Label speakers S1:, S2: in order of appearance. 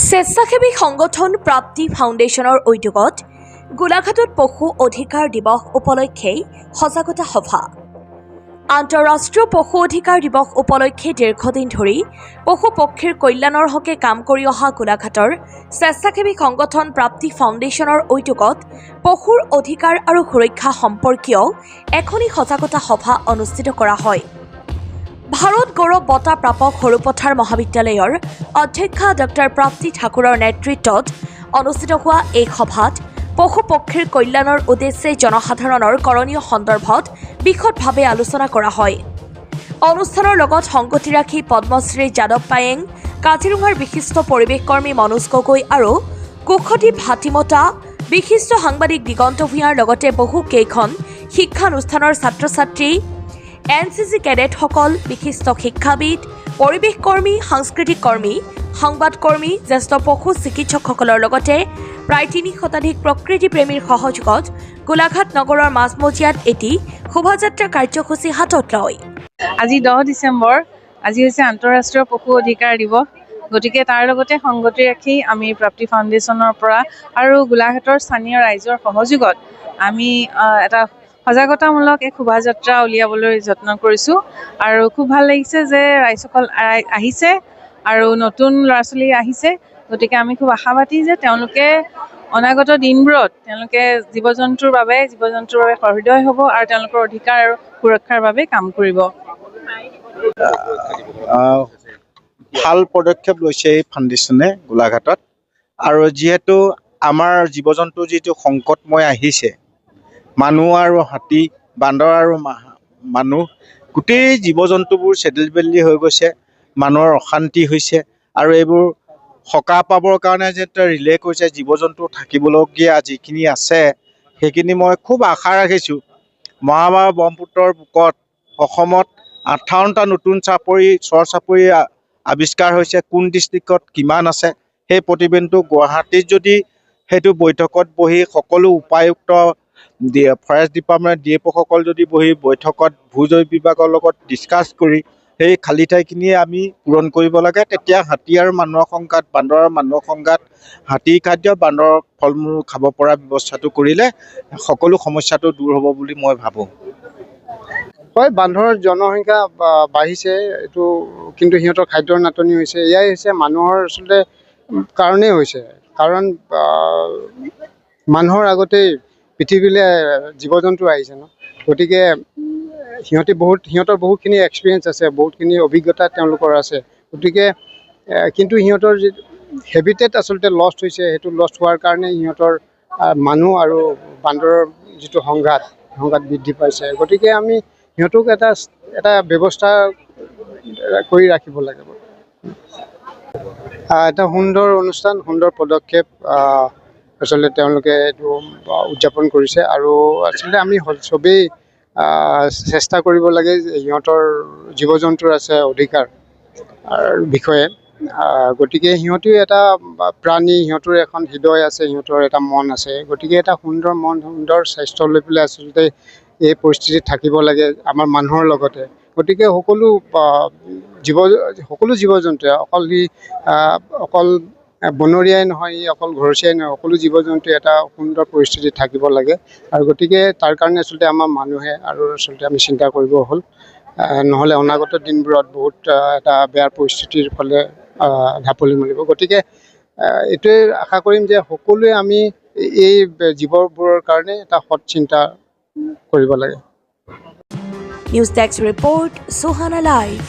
S1: স্বেচ্ছাসেৱী সংগঠন প্ৰাপ্তি ফাউণ্ডেশ্যনৰ উদ্যোগত গোলাঘাটত পশু অধিকাৰ দিৱস উপলক্ষে সজাগতা সভা। আন্তঃৰাষ্ট্ৰীয় পশু অধিকাৰ দিৱস উপলক্ষে দীৰ্ঘদিন ধৰি পশু পক্ষীৰ কল্যাণৰ হকে কাম কৰি অহা গোলাঘাটৰ স্বেচ্ছাসেৱী সংগঠন প্ৰাপ্তি ফাউণ্ডেশ্যনৰ উদ্যোগত পশুৰ অধিকাৰ আৰু সুৰক্ষা সম্পৰ্কীয় এখনি সজাগতা সভা অনুষ্ঠিত কৰা হয়। ভাৰত গৌৰৱ বঁটা প্ৰাপক সৰুপথাৰ মহাবিদ্যালয়ৰ অধ্যক্ষা ডক্টৰ প্ৰাপ্তি ঠাকুৰৰ নেতৃত্বত অনুষ্ঠিত হোৱা এই সভাত পশু পক্ষীৰ কল্যাণৰ উদ্দেশ্যে জনসাধাৰণৰ কৰণীয় সন্দৰ্ভত বিশদভাৱে আলোচনা কৰা হয়। অনুষ্ঠানৰ লগত সংগতি ৰাখি পদ্মশ্ৰী যাদৱ পায়েং, কাজিৰঙাৰ বিশিষ্ট পৰিৱেশ কৰ্মী মনোজ গগৈ আৰু কুশদ্বীপ হাতীমতা, বিশিষ্ট সাংবাদিক দিগন্ত ভূঞাৰ লগতে বহু কেইখন শিক্ষানুষ্ঠানৰ ছাত্ৰ-ছাত্ৰী, NCC কেডেটসকল, বিশিষ্ট শিক্ষাবিদ, পৰিৱেশ কৰ্মী, সাংস্কৃতিক কৰ্মী, সংবাদকৰ্মী, জ্যেষ্ঠ পশু চিকিৎসকসকলৰ লগতে প্ৰায় ৩০ শতাধিক প্ৰকৃতি প্ৰেমীৰ সহযোগত গোলাঘাট নগৰৰ মাজমজিয়াত এটি শোভাযাত্ৰা কাৰ্যসূচী হাতত লয়।
S2: আজি 10 ডিচেম্বৰ, আজি হৈছে আন্তঃৰাষ্ট্ৰীয় পশু অধিকাৰ দিৱস। গতিকে তাৰ লগতে সংগতি ৰাখি আমি প্ৰাপ্তি ফাউণ্ডেশ্যনৰ পৰা আৰু গোলাঘাটৰ স্থানীয় ৰাইজৰ সহযোগত আমি এটা সজাগতামূলক এক শোভাযাত্ৰা উলিয়াবলৈ যত্ন কৰিছোঁ আৰু খুব ভাল লাগিছে যে ৰাইজসকল আহিছে আৰু নতুন ল'ৰা ছোৱালী আহিছে। গতিকে আমি খুব আশাবাদী যে তেওঁলোকে অনাগত দিনবোৰত তেওঁলোকে জীৱ জন্তুৰ বাবে সহৃদয় হ'ব আৰু তেওঁলোকৰ অধিকাৰ আৰু সুৰক্ষাৰ বাবে কাম কৰিব।
S3: ভাল পদক্ষেপ লৈছে এই ফাউণ্ডেশ্যনে গোলাঘাটত। আৰু যিহেতু আমাৰ জীৱ জন্তু যিটো সংকটময় আহিছে, মানুহ আৰু হাতী, বান্দৰ আৰু মানুহ, গোটেই জীৱ জন্তুবোৰ চেদেল বেলি হৈ গৈছে, মানুহৰ অশান্তি হৈছে আৰু এইবোৰ সকাহ পাবৰ কাৰণে যে ৰিলে কৰিছে, জীৱ জন্তু থাকিবলগীয়া যিখিনি আছে সেইখিনি মই খুব আশা ৰাখিছোঁ। মহামায়া ব্ৰহ্মপুত্ৰৰ বুকত অসমত 58টা নতুন চৰ চাপৰি আৱিষ্কাৰ হৈছে, কোন ডিষ্ট্ৰিক্টত কিমান আছে সেই প্ৰতিবেদনটো গুৱাহাটীত যদি সেইটো বৈঠকত বহি সকলো উপায়ুক্ত, ফৰেষ্ট ডিপাৰ্টমেণ্ট, DFOসকল যদি বহি বৈঠকত ভূ-জৈৱ বিভাগৰ লগত ডিছকাছ কৰি সেই খালী ঠাইখিনি আমি পূৰণ কৰিব লাগে, তেতিয়া হাতী আৰু মানুহৰ সংঘাত, বান্দৰ আৰু মানুহৰ সংঘাত, হাতীৰ খাদ্য, বান্দৰৰ ফল মূল খাব পৰা ব্যৱস্থাটো কৰিলে সকলো সমস্যাটো দূৰ হ'ব বুলি মই ভাবোঁ।
S4: হয়, বান্দৰৰ জনসংখ্যা বাঢ়িছে, এইটো কিন্তু সিহঁতৰ খাদ্যৰ নাটনি হৈছে। এয়াই হৈছে মানুহৰ আচলতে কাৰণেই হৈছে, কাৰণ মানুহৰ আগতেই পৃথিৱীলৈ জীৱ জন্তু আহিছে ন। গতিকে সিহঁতৰ বহুতখিনি এক্সপিৰিয়েঞ্চ আছে, বহুতখিনি অভিজ্ঞতা তেওঁলোকৰ আছে। গতিকে কিন্তু সিহঁতৰ যি হেবিটেট আচলতে লষ্ট হৈছে, সেইটো লষ্ট হোৱাৰ কাৰণে সিহঁতৰ মানুহ আৰু বান্দৰৰ যিটো সংঘাত বৃদ্ধি পাইছে। গতিকে আমি সিহঁতক এটা ব্যৱস্থা কৰি ৰাখিব লাগিব। এটা সুন্দৰ অনুষ্ঠান, সুন্দৰ পদক্ষেপ আচলতে তেওঁলোকে এইটো উদযাপন কৰিছে আৰু আচলতে আমি চবেই চেষ্টা কৰিব লাগে সিহঁতৰ জীৱ জন্তুৰ আছে অধিকাৰ বিষয়ে। গতিকে সিহঁতেও এটা প্ৰাণী, সিহঁতৰ এখন হৃদয় আছে, সিহঁতৰ এটা মন আছে। গতিকে এটা সুন্দৰ মন, সুন্দৰ স্বাস্থ্য লৈ পেলাই আচলতে এই পৰিস্থিতিত থাকিব লাগে আমাৰ মানুহৰ লগতে। গতিকে সকলো জীৱ জন্তুৱে অকল বনৰীয়াই নহয়, অকল ঘৰচীয়াই নহয়, সকলো জীৱ জন্তুৱে এটা সুন্দৰ পৰিস্থিতিত থাকিব লাগে। আৰু গতিকে তাৰ কাৰণে আচলতে আমাৰ মানুহে আৰু আচলতে আমি চিন্তা কৰিব হ'ল, নহ'লে অনাগত দিনবোৰত বহুত এটা বেয়া পৰিস্থিতিৰ ফালে ঢাপলি মেলিব। গতিকে এইটোৱে আশা কৰিম যে সকলোৱে আমি এই জীৱবোৰৰ কাৰণে এটা সৎ চিন্তা কৰিব লাগে।
S1: News desk report, Suhana live.